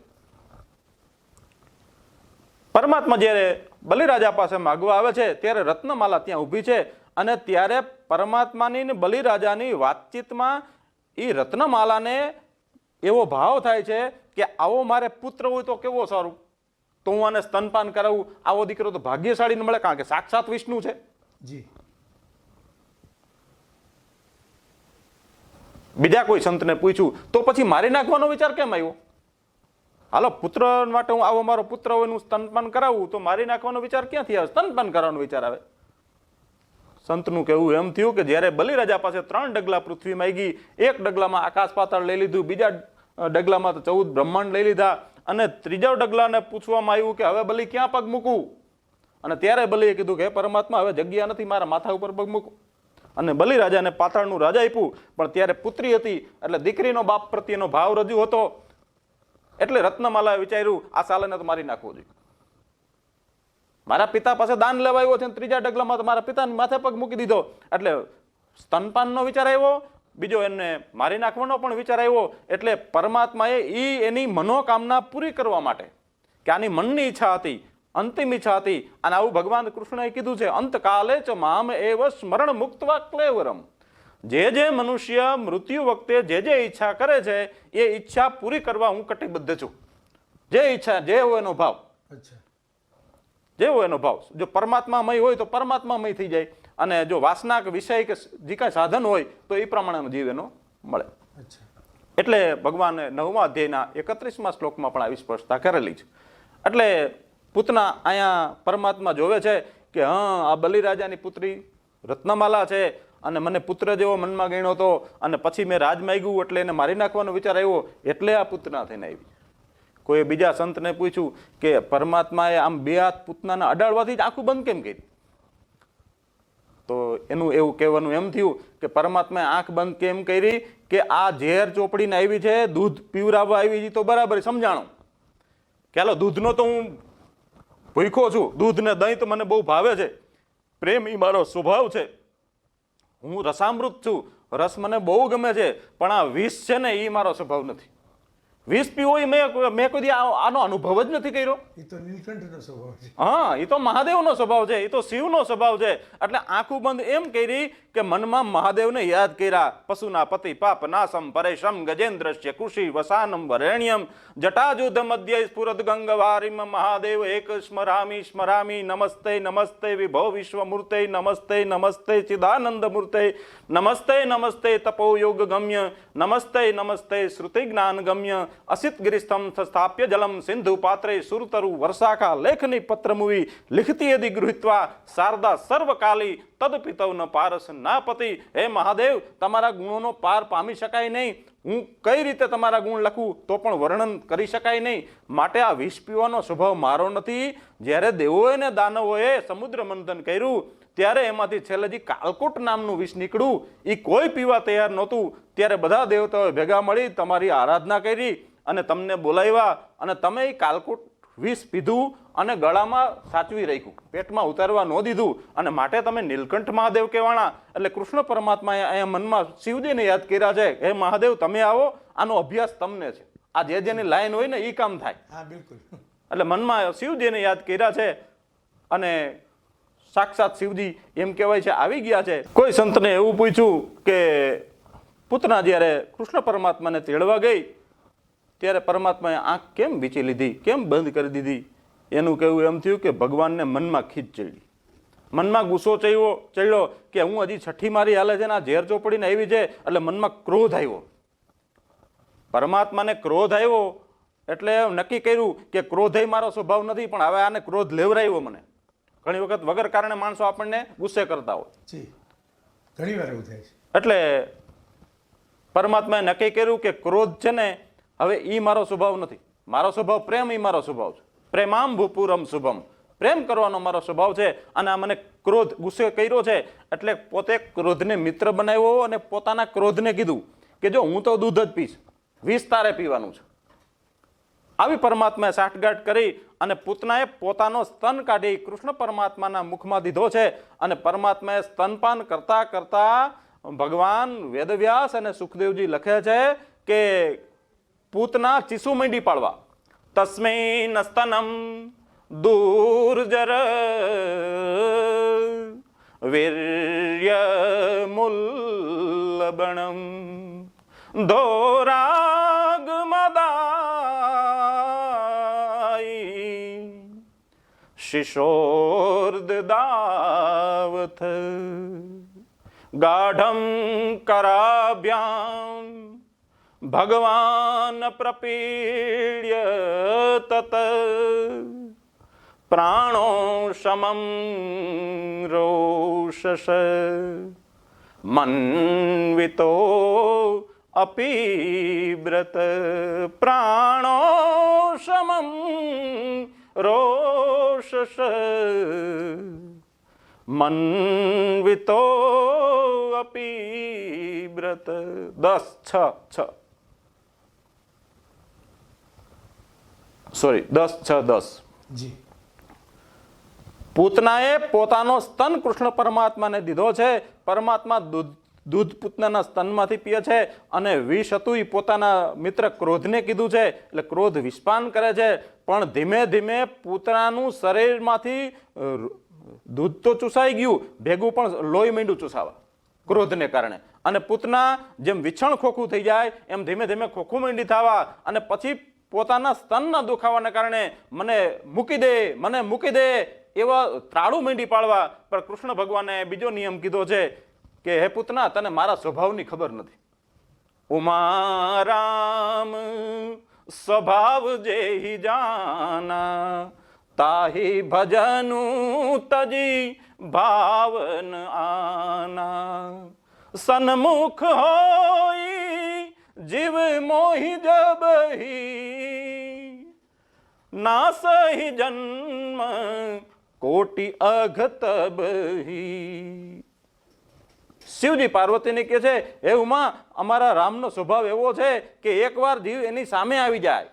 પરમાત્મા જ્યારે બલિરાજા પાસે માગવા આવે છે ત્યારે રત્નમાલા ત્યાં ઊભી છે. અને ત્યારે પરમાત્માની ને બલિરાજાની વાતચીતમાં એ રત્નમાલાને એવો ભાવ થાય છે કે આવો મારે પુત્ર હોય તો કેવો સારું, તો હું આને સ્તનપાન કરાવું. આવો દીકરો તો ભાગ્યશાળી ન મળે, કારણ કે સાક્ષાત વિષ્ણુ છે. જી. બીજા કોઈ સંતને પૂછ્યું તો પછી મારી નાખવાનો વિચાર કેમ આવ્યો? હાલો, પુત્ર માટે હું આવો મારો પુત્ર હોય હું સ્તનપાન કરાવું તો મારી નાખવાનો વિચાર ક્યાંથી આવે? સ્તનપાન કરવાનો વિચાર આવે. સંતનું કહેવું એમ થયું કે જ્યારે બલિરાજા પાસે 3 ડગલા પૃથ્વી માંગી, 1 ડગલામાં આકાશ પાતાળ લઈ લીધું, બીજા ડગલામાં તો 14 બ્રહ્માંડ લઈ લીધા, અને ત્રીજા ડગલાને પૂછવામાં આવ્યું કે હવે બલિ ક્યાં પગ મૂકું? અને ત્યારે બલિએ કીધું કે હે પરમાત્મા, હવે જગ્યા નથી, મારા માથા ઉપર પગ મૂકું. અને બલિરાજાને પાતાળનું રાજા આપ્યું, પણ ત્યારે પુત્રી હતી એટલે દીકરીનો બાપ પ્રત્યેનો ભાવ રજૂ હતો. એટલે રત્નમાલાએ વિચાર્યું આ સાલાને તો મારી નાખવો જોઈએ. મારા પિતા પાસે દાન લેવા આવ્યો છે, ત્રીજા ડગલામાં તો મારા પિતાની માથે પગ મૂકી દીધો. એટલે સ્તનપાનનો વિચાર આવ્યો, બીજો એને મારી નાખવાનો પણ વિચાર આવ્યો. એટલે પરમાત્માએ એની મનોકામના પૂરી કરવા માટે, કે આની મનની ઈચ્છા હતી, અંતિમ ઈચ્છા હતી, અને આવું ભગવાન કૃષ્ણએ કીધું છે, અંતકાલે ચ મામ એવ સ્મરણ મુક્તવા ક્લેવરમ. જે મનુષ્ય મૃત્યુ વખતે જે ઈચ્છા કરે છે એ ઈચ્છા પૂરી કરવા હું કટિબદ્ધ છું. જે ઈચ્છા, જે હોય એનો ભાવ, જે હોય એનો ભાવ. જો પરમાત્મામય હોય તો પરમાત્મામય થઈ જાય, અને જો વાસના કે વિષય કે જે કાંઈ સાધન હોય તો એ પ્રમાણેનો જીવ એનો મળે. એટલે ભગવાને 9મા અધ્યાયના 31મા શ્લોકમાં પણ આવી સ્પષ્ટતા કરેલી છે. એટલે પૂતના અહીંયા પરમાત્મા જોવે છે કે હા, આ બલિરાજાની પુત્રી રત્નમાલા છે, અને મને પુત્ર જેવો મનમાં ગણ્યો હતો, અને પછી મેં રાજ માંગ્યું એટલે એને મારી નાખવાનો વિચાર આવ્યો, એટલે આ પૂતના થઈને આવી. કોઈ બીજા સંતને પૂછ્યું કે પરમાત્માએ આમ 2 હાથ પૂતનાને અડાડવાથી જ આંખું બંધ કેમ કરી? તો એનું એવું કહેવાનું એમ થયું કે પરમાત્માએ આંખ બંધ કેમ કરી કે આ ઝેર ચોપડીને આવી છે, દૂધ પીવરાવવા આવી છે, તો બરાબર સમજાણો કે હાલો દૂધનો તો હું ભૂખ્યો છું, દૂધ ને દહીં તો મને બહુ ભાવે છે, પ્રેમ એ મારો સ્વભાવ છે, હું રસામૃત છું, રસ મને બહુ ગમે છે, પણ આ વિષ છે ને એ મારો સ્વભાવ નથી. વિષ પીવો એ મેં કોઈ આનો અનુભવ જ નથી કર્યો. એ તો નીલકંઠનો સ્વભાવ છે. હા, એ તો મહાદેવનો સ્વભાવ છે, એ તો શિવનો સ્વભાવ છે. એટલે આંખું બંધ એમ કરી કે મનમાં મહાદેવને યાદ કર્યા. પશુના પતિ પાપ નાશમ પરેશમ ગજેન્દ્રસ્ય કૃષિ વસાનમ વરેણ્યમ જટાજુધ મધ્ય સ્ફુરદ ગંગવારિમ મહાદેવ એક સ્મરામી સ્મરામી નમસ્તે નમસ્તે વિભો વિશ્વમૂર્તે નમસ્તે નમસ્તે ચિદાનંદ મૂર્તે નમસ્તે નમસ્તે તપોયોગ ગમ્ય નમસ્તે નમસ્તે શ્રુતિ જ્ઞાન ગમ્ય અસિત ગિરિસ્થમ સ્થાપ્ય જલમ સિંધુ પાત્રે સુરતરુ વર્ષાખા લેખની પત્રમુવી લિખતી યદિ ગૃહિત્વા શારદા સર્વકાલી તદપિતવ ન પારસ ના પતિ. હે મહાદેવ, તમારા ગુણોનો પાર પામી શકાય નહીં. હું કઈ રીતે તમારા ગુણ લખું તો પણ વર્ણન કરી શકાય નહીં. માટે આ વિષ પીવાનો સ્વભાવ મારો નથી. જ્યારે દેવોએ ને દાનવોએ સમુદ્ર મંથન કર્યું ત્યારે એમાંથી છેલ્લે જે કાલકૂટ નામનું વિષ નીકળ્યું, એ કોઈ પીવા તૈયાર નહોતું. ત્યારે બધા દેવતાઓએ ભેગા મળી તમારી આરાધના કરી અને તમને બોલાવ્યા, અને તમે એ કાલકૂટ વિષ પીધું અને ગળામાં સાચવી રાખ્યું, પેટમાં ઉતારવા ન દીધું, અને માટે તમે નીલકંઠ મહાદેવ કહેવાના. એટલે કૃષ્ણ પરમાત્માએ અહીંયા મનમાં શિવજીને યાદ કર્યા છે, હે મહાદેવ તમે આવો, આનો અભ્યાસ તમને છે. આ જેની લાઈન હોય ને એ કામ થાય. હા, બિલકુલ. એટલે મનમાં શિવજીને યાદ કર્યા છે, અને સાક્ષાત શિવજી એમ કહેવાય છે આવી ગયા છે. કોઈ સંતને એવું પૂછ્યું કે પૂતના જ્યારે કૃષ્ણ પરમાત્માને તેડવા ગઈ ત્યારે પરમાત્માએ આંખ કેમ વીંચી લીધી, કેમ બંધ કરી દીધી? એનું કહેવું એમ થયું કે ભગવાનને મનમાં ખીચ ચડી, મનમાં ગુસ્સો ચડ્યો કે હું હજી છઠ્ઠી મારી હાલે છે ને આ ઝેર ચોપડીને આવી છે. એટલે મનમાં ક્રોધ આવ્યો, પરમાત્માને ક્રોધ આવ્યો. એટલે નક્કી કર્યું કે ક્રોધ મારો સ્વભાવ નથી, પણ હવે આને ક્રોધ લેવરાયો મને. ઘણી વખત વગર કારણે માણસો આપણને ગુસ્સે કરતા હોય. ઘણી વાર એવું થાય છે. એટલે પરમાત્માએ નક્કી કર્યું કે ક્રોધ છે ને હવે એ મારો સ્વભાવ નથી, મારો સ્વભાવ પ્રેમ, એ મારો સ્વભાવ છે. પ્રેમામ ભૂપુરમ શુભમ, પ્રેમ કરવાનો મારો સ્વભાવ છે. અને આ મને ક્રોધ ગુસ્સે કર્યો છે એટલે પોતે ક્રોધને મિત્ર બનાવ્યો અને પોતાના ક્રોધને કીધું કે જો હું તો દૂધ જ પીશ, વિષ તારે પીવાનું છે. આવી પરમાત્માએ સાઠગાંઠ કરી અને પૂતનાએ પોતાનો સ્તન કાઢી કૃષ્ણ પરમાત્માના મુખમાં દીધો છે. અને પરમાત્માએ સ્તનપાન કરતા કરતા ભગવાન વેદવ્યાસ અને સુખદેવજી લખે છે કે પૂતના ચીસુ માંડી પાડવા. તસ્મૈ સ્તનમ દૂર્જર વીર્ય મુલ્લબણમ ધોરાગ શિશોર્દાવથ ગાઢમ કરાભ્યામ ભગવાન પ્રપીડ્ય તત પ્રાણો સમમ રોષસ મન્વિતો અપીબ્રત પ્રાણો સમમ રોષસ મન્વિતો અપીબ્રત. 10:6 સોરી 10:6 જી. પૂતનાએ પોતાનો સ્તન કૃષ્ણ પરમાત્માને દીધો છે. પરમાત્મા દૂધ પૂતનાના સ્તનમાંથી પીએ છે અને વિષ હતું એ પોતાના મિત્ર ક્રોધને કીધું છે એટલે ક્રોધ વિષપાન કરે છે. પણ ધીમે ધીમે પૂતનાનું શરીરમાંથી દૂધ તો ચૂસાઈ ગયું, ભેગું પણ લોહી માંડ્યું ચૂસાવા ક્રોધને કારણે. અને પૂતના જેમ વિછણ ખોખું થઈ જાય એમ ધીમે ધીમે ખોખું માંડી થવા અને પછી પોતાના સ્તનના દુખાવાને કારણે મને મૂકી દે એવા ત્રાળું માંડી પાડવા. પણ કૃષ્ણ ભગવાને બીજો નિયમ કીધો છે કે હે પૂતના, તને મારા સ્વભાવની ખબર નથી. ઉમા રામ સ્વભાવ જેહી જાના તાહી ભજનું તજી ભાવન આના સન્મુખ હોઈ જીવ મોહી જબહી નાસહી જન્મ કોટી અઘતબહી. શિવજી પાર્વતીને કહે છે હે ઉમા, અમારા રામનો સ્વભાવ એવો છે કે એકવાર જીવ એની સામે આવી જાય,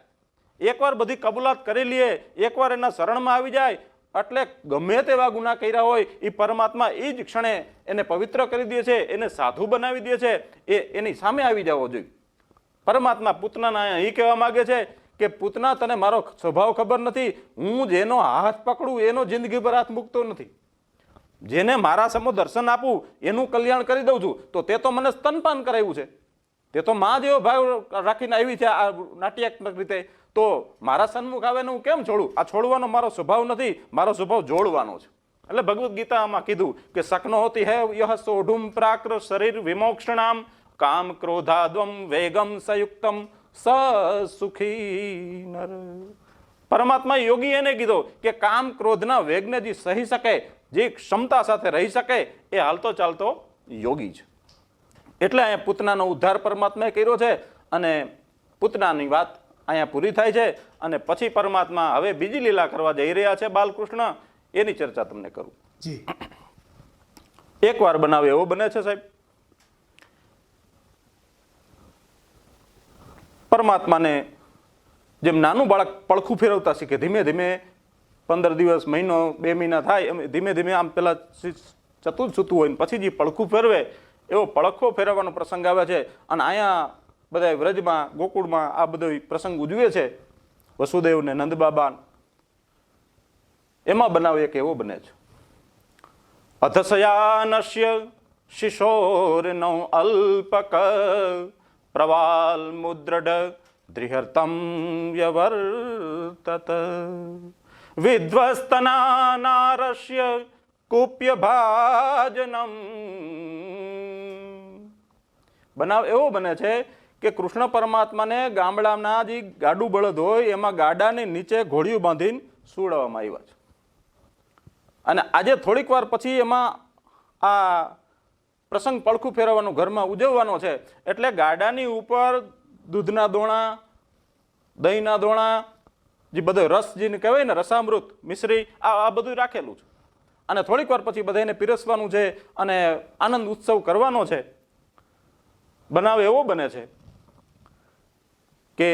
એકવાર બધી કબૂલાત કરી લે, એકવાર એના શરણમાં આવી જાય એટલે ગમે તેવા ગુના કર્યા હોય એ પરમાત્મા એ જ ક્ષણે એને પવિત્ર કરી દે છે, એને સાધુ બનાવી દે છે. એની સામે આવી જવો જોઈએ. પરમાત્મા પૂતનાના એ કહેવા માંગે છે કે પૂતના, તને મારો સ્વભાવ ખબર નથી. હું જેનો હાથ પકડું એનો જિંદગીભર હાથ મૂકતો નથી. જેને મારા સમો દર્શન આપું એનું કલ્યાણ કરી દઉં છું. તો તે તો મને સ્તનપાન કરાવ્યું છે, તે તો મા જેવો ભાવ રાખીને આવી છે આ નાટ્યાત્મક રીતે. તો મારા સન્મુખ આવે ને હું કેમ છોડું? આ છોડવાનો મારો સ્વભાવ નથી, મારો સ્વભાવ જોડવાનો છે. એટલે ભગવદ્ ગીતામાં કીધું કે શકનો હોતી હે યહ સોઢુમ પ્રાકૃ શરીર વિમોક્ષણામ કામ ક્રોધાદ્વમ વેગમ સંયુક્તમ સ સુખી નર. પરમાત્મા યોગી એને કીધો કે કામ ક્રોધના વેગને જે સહી શકે, જે ક્ષમતા સાથે રહી શકે એ હાલતો ચાલતો યોગી છે. એટલે અહીંયા પૂતનાનો ઉદ્ધાર પરમાત્માએ કર્યો છે અને પૂતનાની વાત અહીંયા પૂરી થાય છે. અને પછી પરમાત્મા હવે બીજી લીલા કરવા જઈ રહ્યા છે બાલકૃષ્ણ, એની ચર્ચા તમને કરું. જી. એકવાર બનાવે એવો બને છે સાહેબ. પરમાત્માને જેમ નાનું બાળક પડખું ફેરવતા શીખે, ધીમે ધીમે 15 દિવસ, મહિનો, 2 મહિના થાય એમ ધીમે ધીમે આમ પેલા ચતુર સૂતું હોય પછી જે પડખું ફેરવે એવો પડખો ફેરવવાનો પ્રસંગ આવે છે. અને અહીંયા બધા વ્રજમાં ગોકુળમાં આ બધો પ્રસંગ ઉજવે છે, વસુદેવ ને નંદબાબા. એમાં બનાવ એક એવો બને છે. અધસયાનસ્ય શિશોરનો અલ્પક પ્રવાલ મુદ્રડ દ્રિહર્તમ વ્યવર્તત વિધ્વસ્તના નારસ્ય કુપ્ય ભાજનમ. બનાવ એવો બને છે કે કૃષ્ણ પરમાત્માને ગામડાના જે ગાડું બળદ હોય એમાં ગાડાની નીચે ઘોડિયું બાંધીને સુવડાવવામાં આવ્યા છે. અને આજે થોડીક વાર પછી એમાં આ પ્રસંગ પડખું ફેરવવાનું ઘરમાં ઉજવવાનો છે. એટલે ગાડાની ઉપર દૂધના દોણા, દહીંના દોણા, જે બધો રસ જેને કહેવાય ને રસામૃત, મિશ્રી, આ બધું રાખેલું છે. અને થોડીક વાર પછી બધાને પીરસવાનું છે અને આનંદ ઉત્સવ કરવાનો છે. બનાવ એવો બને છે કે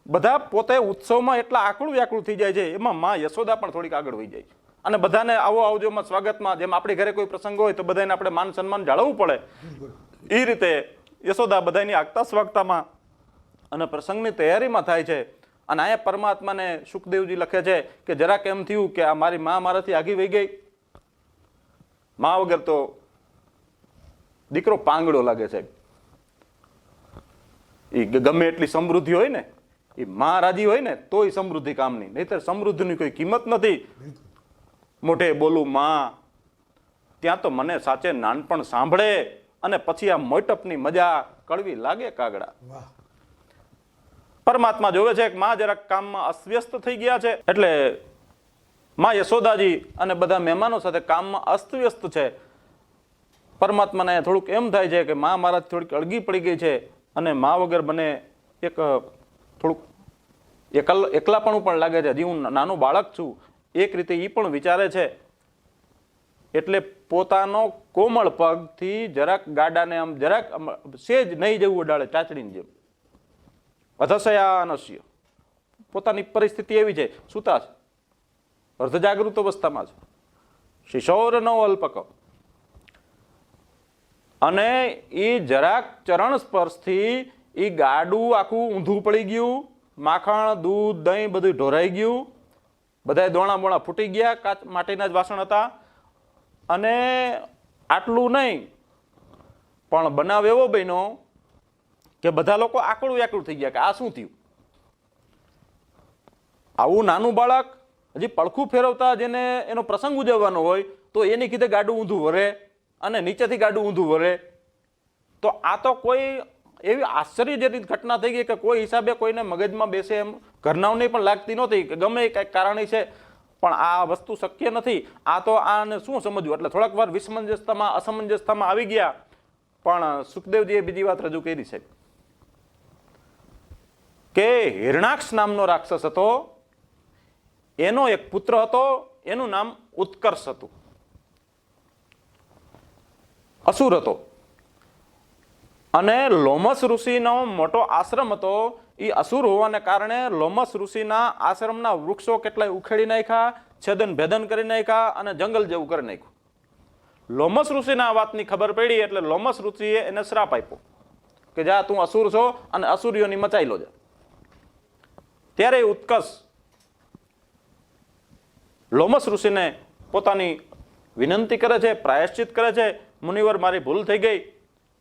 બધા પોતે ઉત્સવમાં એટલા આકળું વ્યાકળું થઈ જાય છે, એમાં માં યશોદા પણ થોડીક આગળ વહી જાય છે. અને બધાને આવો આવજોમાં સ્વાગતમાં, જેમ આપણી ઘરે કોઈ પ્રસંગ હોય તો બધાને આપણે માન સન્માન જાળવવું પડે, એ રીતે યશોદા બધાની આગતા સ્વાગતામાં અને પ્રસંગની તૈયારીમાં થાય છે. અને અહીંયા પરમાત્માને સુખદેવજી લખે છે કે જરાક એમ થયું કે આ મારી માં મારાથી આગી વહી ગઈ. માં વગર તો દીકરો પાંગડો લાગે સાહેબ. એ ગમે એટલી સમૃદ્ધિ હોય ને, એ માં રાજી હોય ને તો એ સમૃદ્ધિ કામની, નહીતર સમૃદ્ધિની કોઈ કિંમત નથી. મોઢે બોલું માં, ત્યાં તો મને સાચે નાનપણ સાંભળે અને પછી આ મોટપની મજા કડવી લાગે કાગડા. પરમાત્મા જોવે છે કે માં જરાક કામમાં અસ્વ્યસ્ત થઈ ગયા છે, એટલે માં યશોદાજી અને બધા મહેમાનો સાથે કામમાં અસ્તવ્યસ્ત છે. પરમાત્માને થોડુંક એમ થાય છે કે માં મારાથી થોડીક અળગી પડી ગઈ છે અને માં વગર મને એક થોડુંક એકલાપણું પણ લાગે છે. હજી હું નાનું બાળક છું, એક રીતે એ પણ વિચારે છે. એટલે પોતાનો કોમળ પગથી જરાક ગાડાને આમ જરાક સેજ નહીં જવું અડાડે, ચાચડીની જેમ. અધસયાનસ્ય, પોતાની પરિસ્થિતિ એવી છે, સુતા છે, અર્ધજાગૃત અવસ્થામાં છે, શિશોરનો અલ્પક. અને એ જરાક ચરણ સ્પર્શથી એ ગાડું આખું ઊંધું પડી ગયું, માખણ, દૂધ, દહીં બધું ઢોરાઈ ગયું, બધા દોણા બોણા ફૂટી ગયા, કાચ માટીના જ વાસણ હતા. અને આટલું નહીં, પણ બનાવ એવો બન્યો કે બધા લોકો આકળું વ્યાકળું થઈ ગયા કે આ શું થયું. આવું નાનું બાળક હજી પડખું ફેરવતા જેને એનો પ્રસંગ ઉજવવાનો હોય તો એની કીધે ગાડું ઊંધું વરે અને નીચેથી ગાડું ઊંધું વરે. તો આ તો કોઈ એવી આશ્ચર્યજનક ઘટના થઈ ગઈ કે કોઈ હિસાબે કોઈને મગજમાં બેસે એમ ઘરનાઓને પણ લાગતી નહોતી કે ગમે કંઈક કારણે છે, પણ આ વસ્તુ શક્ય નથી. આ તો આને શું સમજવું, એટલે થોડાક વાર વિસમંજસતામાં અસમંજસતામાં આવી ગયા. પણ સુખદેવજીએ બીજી વાત રજૂ કરી છે કે હિરણાક્ષ નામનો રાક્ષસ હતો, એનો એક પુત્ર હતો, એનું નામ ઉત્કર્ષ હતું, અસુર હતો. અને લોમસ ઋષિનો મોટો આશ્રમ હતો. એ અસુર હોવાને કારણે લોમસ ઋષિના આશ્રમના વૃક્ષો કેટલાય ઉખેડી નાખ્યા, છેદન ભેદન કરી નાખ્યા અને જંગલ જેવું કરી નાખ્યું. લોમસ ઋષિના આ વાતની ખબર પડી એટલે લોમસ ઋષિએ એને શ્રાપ આપ્યો કે જા તું અસુર છો અને અસુરીઓની મચાઈ લો જા. ત્યારે ઉત્કર્ષ લોમસ ઋષિને પોતાની વિનંતી કરે છે, પ્રાયશ્ચિત કરે છે, મુનિવર મારી ભૂલ થઈ ગઈ,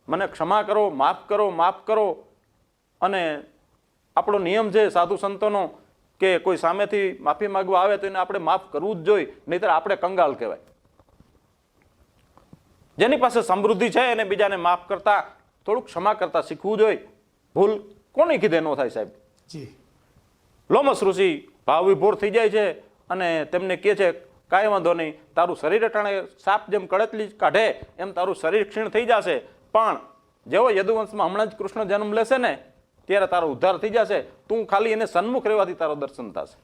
મને ક્ષમા કરો, માફ કરો, માફ કરો. અને આપણો નિયમ છે સાધુ સંતોનો કે કોઈ સામેથી માફી માંગવા આવે તો એને આપણે માફ કરવું જ જોઈએ, નહીતર આપણે કંગાળ કહેવાય. જેની પાસે સમૃદ્ધિ છે એને બીજાને માફ કરતા, થોડુંક ક્ષમા કરતા શીખવું જોઈએ. ભૂલ કોની કીધે ન થાય સાહેબ. લોમસ ઋષિ ભાવ વિભોર થઈ જાય છે અને તેમને કહે છે કાંઈ વાંધો નહીં, તારું શરીર અટાણે સાપ જેમ કડતલી કાઢે એમ તારું શરીર ક્ષીણ થઈ જશે, પણ જેવો યદુવંશમાં હમણાં જ કૃષ્ણ જન્મ લેશે ને ત્યારે તારો ઉદ્ધાર થઈ જશે, તું ખાલી એને સન્મુખ રહેવાથી તારો દર્શન થશે.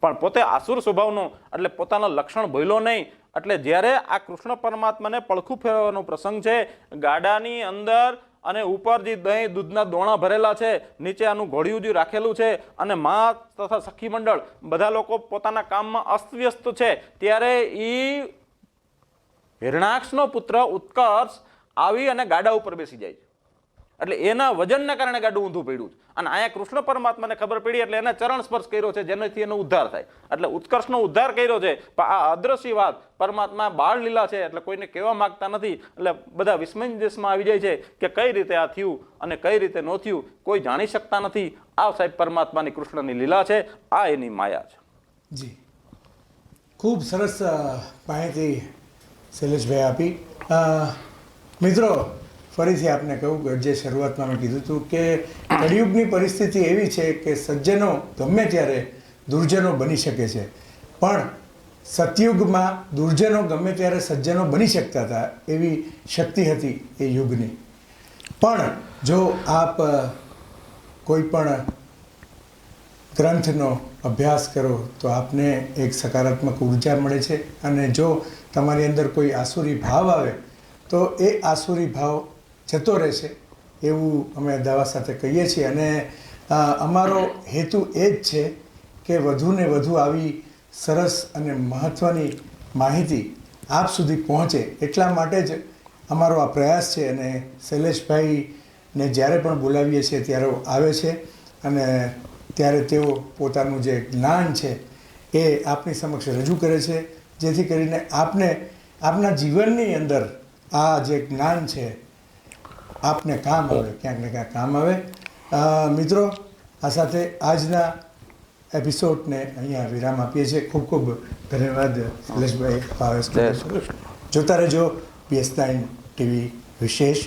પણ પોતે આસુર સ્વભાવનો એટલે પોતાના લક્ષણ ભૂલ્યો નહીં. એટલે જ્યારે આ કૃષ્ણ પરમાત્માને પડખું ફેરવવાનો પ્રસંગ છે, ગાડાની અંદર અને ઉપર જે દહીં દૂધના દોણા ભરેલા છે, નીચે આનું ઘોડિયું જે રાખેલું છે, અને મા તથા સખી મંડળ બધા લોકો પોતાના કામમાં અસ્તવ્યસ્ત છે, ત્યારે એ હિરણાક્ષનો પુત્ર ઉત્કર્ષ આવી અને ગાડા ઉપર બેસી જાય છે. એટલે એના વજનના કારણે ગાડું ઊંધું પડ્યું છે. અને અહીંયા કૃષ્ણ પરમાત્માને ખબર પડી એટલે એને ચરણ સ્પર્શ કર્યો છે, જેનાથી એનો ઉદ્ધાર થાય. એટલે ઉત્કર્ષનો ઉદ્ધાર કર્યો છે. પણ આ અદ્રશ્ય વાત પરમાત્મા બાળ લીલા છે, એટલે કોઈને કહેવા માંગતા નથી. એટલે બધા વિસ્મયદેશમાં આવી જાય છે કે કઈ રીતે આ થયું અને કઈ રીતે ન થયું, કોઈ જાણી શકતા નથી. આ સાહેબ પરમાત્માની કૃષ્ણની લીલા છે, આ એની માયા છે. જી, ખૂબ સરસ માહિતી શૈલેષભાઈ આપી. મિત્રો, ફરીથી આપને કહું કે જે શરૂઆતમાં મેં કીધું હતું કે કળિયુગની પરિસ્થિતિ એવી છે કે સજ્જનો ગમે ત્યારે દુર્જનો બની શકે છે, પણ સતયુગમાં દુર્જનો ગમે ત્યારે સજ્જનો બની શકતા હતા એવી શક્તિ હતી એ યુગની. પણ જો આપ કોઈ પણ ગ્રંથનો અભ્યાસ કરો તો આપને એક સકારાત્મક ઉર્જા મળે છે, અને જો તમારી અંદર કોઈ આસુરી ભાવ આવે તો એ આસુરી ભાવ જતો રહેશે એવું અમે દાવા સાથે કહીએ છીએ. અને અમારો હેતુ એ જ છે કે વધુને વધુ આવી સરસ અને મહત્ત્વની માહિતી આપ સુધી પહોંચે, એટલા માટે જ અમારો આ પ્રયાસ છે. અને શૈલેષભાઈને જ્યારે પણ બોલાવીએ છીએ ત્યારે આવે છે, અને ત્યારે તેઓ પોતાનું જે જ્ઞાન છે એ આપની સમક્ષ રજૂ કરે છે, જેથી કરીને આપને આપના જીવનની અંદર આ જે જ્ઞાન છે આપને કામ આવે, ક્યાંક ને ક્યાંક કામ આવે. મિત્રો, આ સાથે આજના એપિસોડને અહીંયા વિરામ આપીએ છીએ. ખૂબ ખૂબ ધન્યવાદ શૈલેષભાઈ, ભાવેશ. જોતા રહેજો BS9 TV વિશેષ.